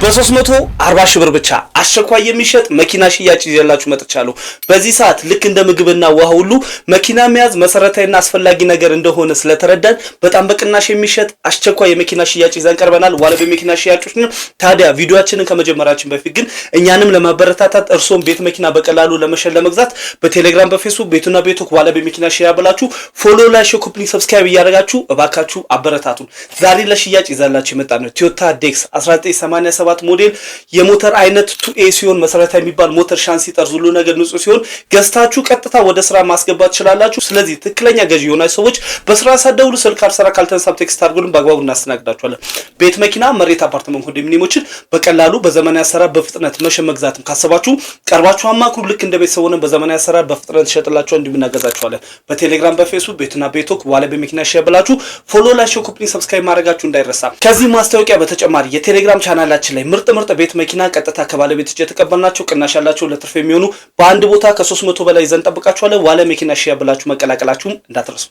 በ340 ሺህ ብር ብቻ አስቸኳይ የሚሸጥ መኪና ሽያጭ ይዘላችሁ መጥቻለሁ። በዚህ ሰዓት ልክ እንደ ምግብና ውሃ ሁሉ መኪና መያዝ መሰረታዊና አስፈላጊ ነገር እንደሆነ ስለተረዳን በጣም በቅናሽ የሚሸጥ አስቸኳይ የመኪና ሽያጭ ይዘን ቀርበናል። ዋለቤ መኪና ሽያጮች ነው። ታዲያ ቪዲዮአችንን ከመጀመራችን በፊት ግን እኛንም ለማበረታታት እርሶም ቤት መኪና በቀላሉ ለመሸጥ ለመግዛት በቴሌግራም በፌስቡክ ቤቱና ቤቱ ዋለቤ መኪና ሽያጭ ብላችሁ ፎሎ ላይ ኮፒ ሰብስክራይብ እያደረጋችሁ እባካችሁ አበረታቱን። ዛሬ ለሽያጭ ይዘላችሁ የመጣነው ቶዮታ ዴክስ 1987 ሞዴል የሞተር አይነት 2A ሲሆን መሰረታዊ የሚባል ሞተር ሻንሲ ጠርዝ ሁሉ ነገር ንጹህ ሲሆን ገዝታችሁ ቀጥታ ወደ ስራ ማስገባት ትችላላችሁ። ስለዚህ ትክክለኛ ገዢ የሆናችሁ ሰዎች በስራ ሳደውሉ ስልክ አልሰራ ካልተነሳም ቴክስት አድርጉልን፣ በአግባቡ እናስተናግዳችኋለን። ቤት መኪና፣ መሬት፣ አፓርትመንት፣ ኮንዶሚኒየሞችን በቀላሉ በዘመናዊ አሰራር በፍጥነት መግዛትም ካሰባችሁ ቀርባችሁ አማክሩ። ልክ እንደ ቤተሰብ ሆነን በዘመናዊ አሰራር በፍጥነት ሸጥላችሁ እንድናገዛችኋለን። በቴሌግራም በፌስቡክ ቤቱና ቤቶክ ዋለቤ መኪና ሸጥ ብላችሁ ፎሎ ላይ ኮፒ ሰብስክራይብ ማድረጋችሁ እንዳይረሳ። ከዚህ ማስታወቂያ በተጨማሪ የቴሌግራም ቻናላችን ላይ ምርጥ ቤት መኪና ቀጥታ ከባለቤት እጅ የተቀበልናቸው ቅናሽ ያላቸው ለትርፍ የሚሆኑ በአንድ ቦታ ከ300 በላይ ይዘን ጠብቃችኋለን። ዋለ መኪና ሺያ ብላችሁ መቀላቀላችሁም እንዳትረሱ።